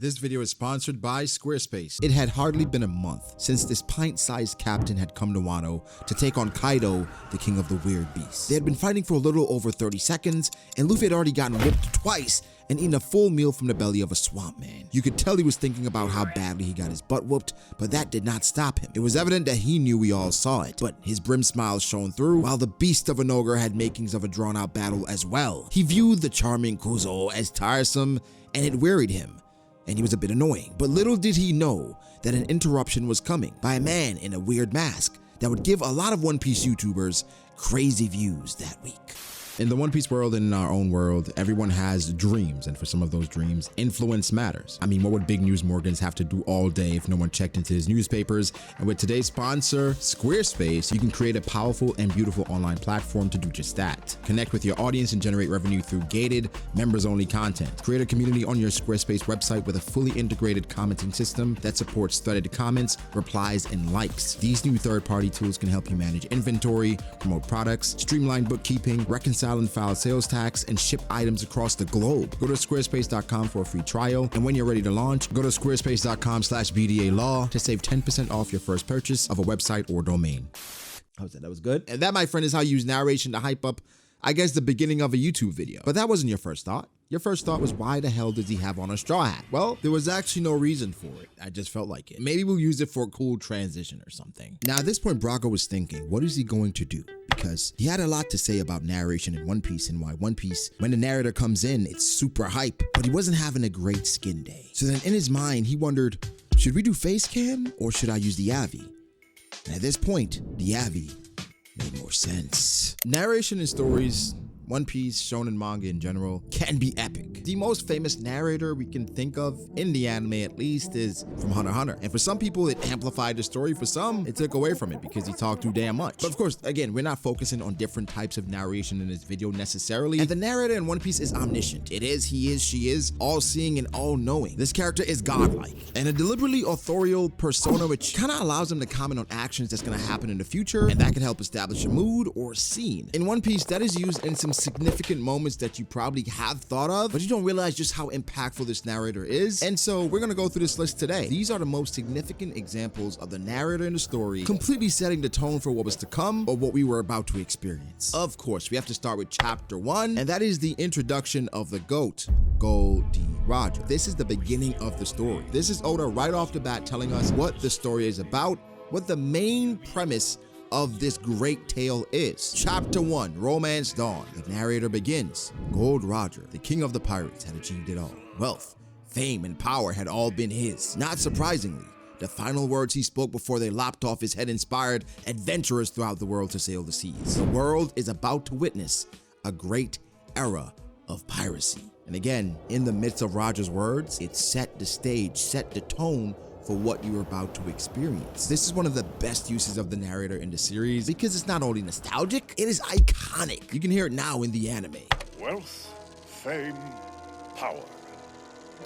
This video is sponsored by Squarespace. It had hardly been a month since this pint-sized captain had come to Wano to take on Kaido, the king of the weird beasts. They had been fighting for a little over 30 seconds, and Luffy had already gotten whipped twice and eaten a full meal from the belly of a swamp man. You could tell he was thinking about how badly he got his butt whooped, but that did not stop him. It was evident that he knew we all saw it, but his brim smile shone through, while the beast of an ogre had makings of a drawn-out battle as well. He viewed the charming Kuzo as tiresome, and it wearied him, and he was a bit annoying. But little did he know that an interruption was coming by a man in a weird mask that would give a lot of One Piece YouTubers crazy views that week. In the One Piece world and in our own world, everyone has dreams, and for some of those dreams, influence matters. I mean, what would Big News Morgans have to do all day if no one checked into his newspapers? And with today's sponsor, Squarespace, you can create a powerful and beautiful online platform to do just that. Connect with your audience and generate revenue through gated, members-only content. Create a community on your Squarespace website with a fully integrated commenting system that supports threaded comments, replies, and likes. These new third-party tools can help you manage inventory, promote products, streamline bookkeeping, reconcile and file sales tax, and ship items across the globe. Go to squarespace.com for a free trial, and when you're ready to launch, go to squarespace.com/B.D.A. law to save 10% off your first purchase of a website or domain. That was good. And that, my friend, is how you use narration to hype up, I guess, the beginning of a YouTube video. But that wasn't your first thought. Your first thought was, why the hell does he have on a straw hat? Well, there was actually no reason for it. I just felt like it. Maybe we'll use it for a cool transition or something. Now, at this point, Braco was thinking, what is he going to do? Because he had a lot to say about narration in One Piece and why One Piece, when the narrator comes in, it's super hype, but he wasn't having a great skin day. So then in his mind, he wondered, should we do face cam or should I use the Avi? And at this point, the Avi made more sense. Narration in stories, One Piece, shonen manga in general, can be epic. The most famous narrator we can think of, in the anime at least, is from Hunter x Hunter. And for some people, it amplified the story. For some, it took away from it because he talked too damn much. But of course, again, we're not focusing on different types of narration in this video necessarily. And the narrator in One Piece is omniscient. It is, he is, she is, all-seeing and all-knowing. This character is godlike, and a deliberately authorial persona which kind of allows him to comment on actions that's going to happen in the future, and that can help establish a mood or a scene. In One Piece, that is used in some significant moments that you probably have thought of, but you don't realize just how impactful this narrator is. And so we're gonna go through this list today. These are the most significant examples of the narrator in the story completely setting the tone for what was to come or what we were about to experience. Of course, we have to start with chapter 1, and that is the introduction of the GOAT, Gold D. Roger. This is the beginning of the story. This is Oda right off the bat telling us what the story is about, what the main premise of this great tale is. Chapter 1, Romance Dawn. The narrator begins. Gold Roger, the king of the pirates, had achieved it all. Wealth, fame, and power had all been his. Not surprisingly, the final words he spoke before they lopped off his head inspired adventurers throughout the world to sail the seas. The world is about to witness a great era of piracy. And again, in the midst of Roger's words, it set the stage, set the tone for what you're about to experience. This is one of the best uses of the narrator in the series because it's not only nostalgic, it is iconic. You can hear it now in the anime. Wealth, fame, power.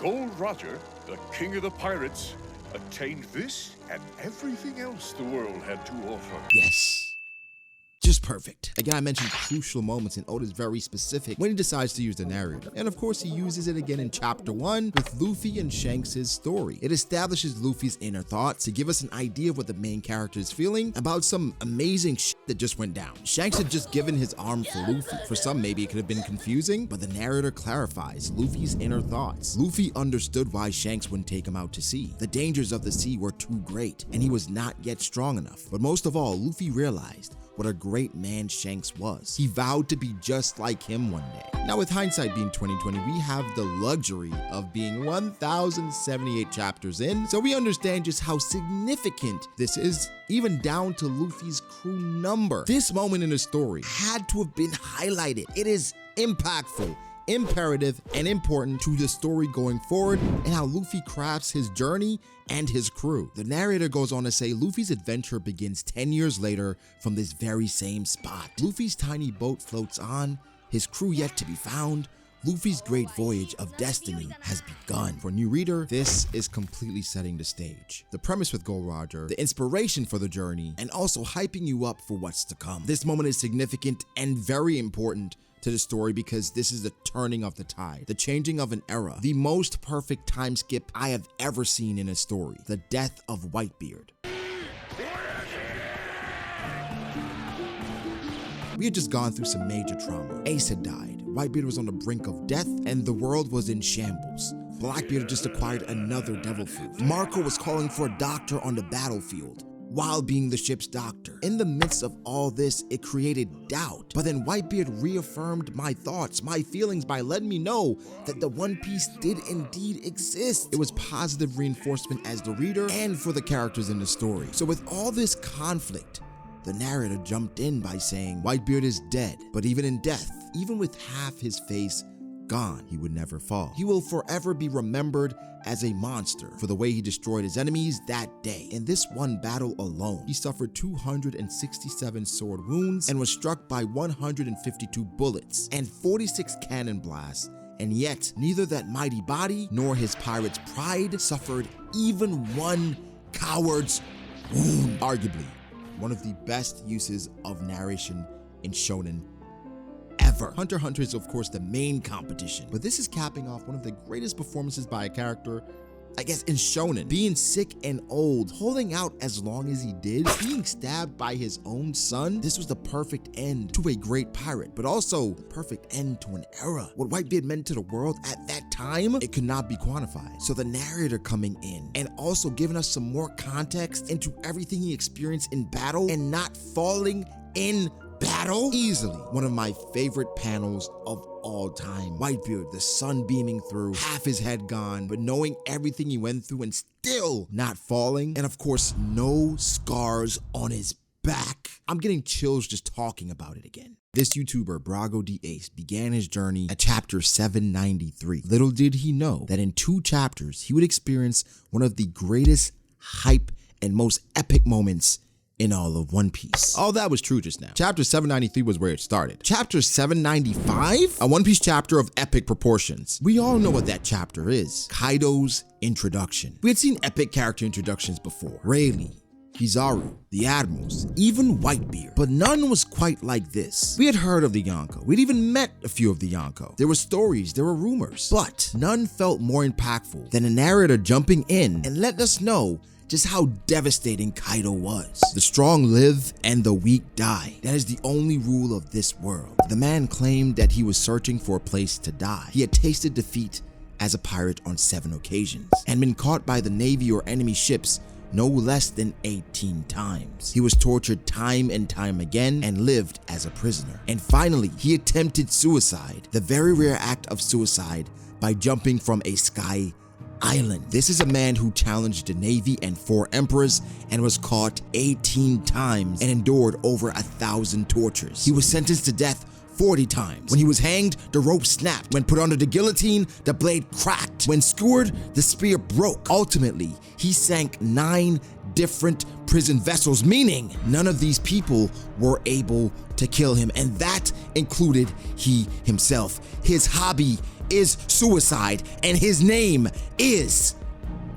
Gold Roger, the king of the pirates, attained this and everything else the world had to offer. Yes. Just perfect. Again, I mentioned crucial moments, and Oda's very specific when he decides to use the narrator. And of course, he uses it again in chapter 1 with Luffy and Shanks' story. It establishes Luffy's inner thoughts to give us an idea of what the main character is feeling about some amazing shit that just went down. Shanks had just given his arm for Luffy. For some, maybe it could have been confusing, but the narrator clarifies Luffy's inner thoughts. Luffy understood why Shanks wouldn't take him out to sea. The dangers of the sea were too great, and he was not yet strong enough. But most of all, Luffy realized what a great man Shanks was. He vowed to be just like him one day. Now, with hindsight being 2020, we have the luxury of being 1,078 chapters in, so we understand just how significant this is, even down to Luffy's crew number. This moment in the story had to have been highlighted. It is impactful, imperative, and important to the story going forward and how Luffy crafts his journey and his crew. The narrator goes on to say Luffy's adventure begins 10 years later from this very same spot. Luffy's tiny boat floats on, his crew yet to be found. Luffy's great voyage of destiny has begun. For a new reader, this is completely setting the stage. The premise with Gold Roger, the inspiration for the journey, and also hyping you up for what's to come. This moment is significant and very important to the story because this is the turning of the tide, the changing of an era, the most perfect time skip I have ever seen in a story, the death of Whitebeard. We had just gone through some major trauma. Ace had died, Whitebeard was on the brink of death, and the world was in shambles. Blackbeard had just acquired another devil fruit. Marco was calling for a doctor on the battlefield, while being the ship's doctor. In the midst of all this, it created doubt. But then Whitebeard reaffirmed my thoughts, my feelings by letting me know that the One Piece did indeed exist. It was positive reinforcement as the reader and for the characters in the story. So with all this conflict, the narrator jumped in by saying Whitebeard is dead, but even in death, even with half his face gone, he would never fall. He will forever be remembered as a monster for the way he destroyed his enemies that day. In this one battle alone, he suffered 267 sword wounds and was struck by 152 bullets and 46 cannon blasts, and yet neither that mighty body nor his pirate's pride suffered even one coward's wound. Arguably, one of the best uses of narration in shonen ever. Hunter x Hunter is of course the main competition, but this is capping off one of the greatest performances by a character, I guess, in shonen. Being sick and old, holding out as long as he did, being stabbed by his own son. This was the perfect end to a great pirate, but also the perfect end to an era. What Whitebeard meant to the world at that time, it could not be quantified. So the narrator coming in and also giving us some more context into everything he experienced in battle and not falling in battle, easily one of my favorite panels of all time. Whitebeard, the sun beaming through, half his head gone, but knowing everything he went through and still not falling, and of course no scars on his back. I'm getting chills just talking about it again. This YouTuber, B.D.A, began his journey at chapter 793. Little did he know that in 2 chapters, he would experience one of the greatest hype and most epic moments in all of One Piece. All that was true just now. Chapter 793 was where it started. Chapter 795? A One Piece chapter of epic proportions. We all know what that chapter is. Kaido's introduction. We had seen epic character introductions before. Rayleigh, Kizaru, the Admirals, even Whitebeard, but none was quite like this. We had heard of the Yonko. We'd even met a few of the Yonko. There were stories, there were rumors, but none felt more impactful than a narrator jumping in and letting us know just how devastating Kaido was. The strong live and the weak die. That is the only rule of this world. The man claimed that he was searching for a place to die. He had tasted defeat as a pirate on 7 occasions and been caught by the Navy or enemy ships no less than 18 times. He was tortured time and time again and lived as a prisoner. And finally, he attempted suicide, the very rare act of suicide, by jumping from a sky island. This is a man who challenged the Navy and 4 emperors and was caught 18 times and endured over 1,000 tortures. He was sentenced to death 40 times. When he was hanged, the rope snapped. When put under the guillotine, the blade cracked. When skewered, the spear broke. Ultimately, he sank 9 different prison vessels, meaning none of these people were able to kill him, and that included he himself. His hobby is suicide, and his name is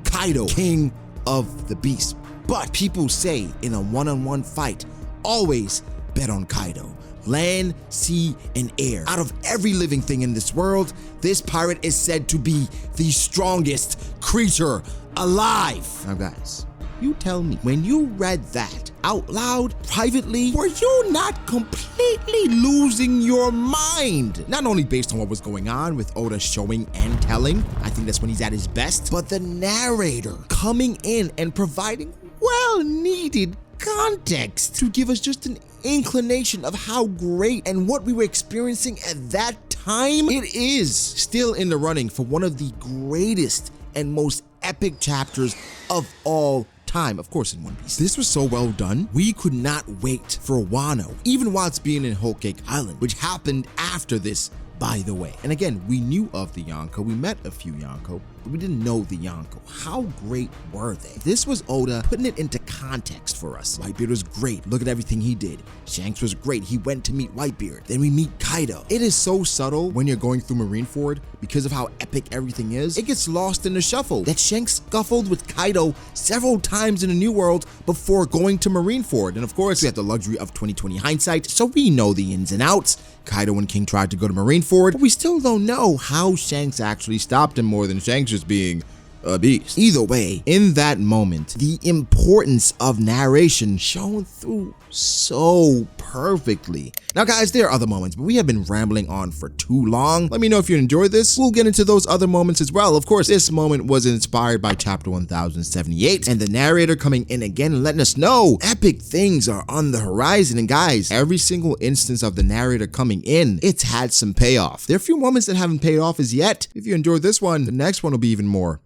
Kaido, King of the Beast. But people say in a one-on-one fight, always bet on Kaido. Land, sea, and air. Out of every living thing in this world, this pirate is said to be the strongest creature alive. Now guys, you tell me, when you read that out loud, privately, were you not completely losing your mind? Not only based on what was going on with Oda showing and telling, I think that's when he's at his best, but the narrator coming in and providing well-needed context to give us just an inclination of how great and what we were experiencing at that time. It is still in the running for one of the greatest and most epic chapters of all time, of course, in One Piece. This was so well done, we could not wait for Wano, even while it's being in Whole Cake Island, which happened after this, by the way. And again, we knew of the Yonko, we met a few Yonko, but we didn't know the Yonko. How great were they? This was Oda putting it into context for us. Whitebeard was great. Look at everything he did. Shanks was great. He went to meet Whitebeard. Then we meet Kaido. It is so subtle when you're going through Marineford because of how epic everything is. It gets lost in the shuffle that Shanks scuffled with Kaido several times in the New World before going to Marineford. And of course, we have the luxury of 2020 hindsight, so we know the ins and outs. Kaido and King tried to go to Marineford, but we still don't know how Shanks actually stopped him more than Shanks just being a beast. Either way, in that moment, the importance of narration shone through so perfectly. Now guys, there are other moments, but we have been rambling on for too long. Let me know if you enjoyed this. We'll get into those other moments as well. Of course, this moment was inspired by chapter 1078 and the narrator coming in again and letting us know epic things are on the horizon. And guys, every single instance of the narrator coming in, it's had some payoff. There are a few moments that haven't paid off as yet. If you enjoyed this one, the next one will be even more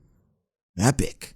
epic.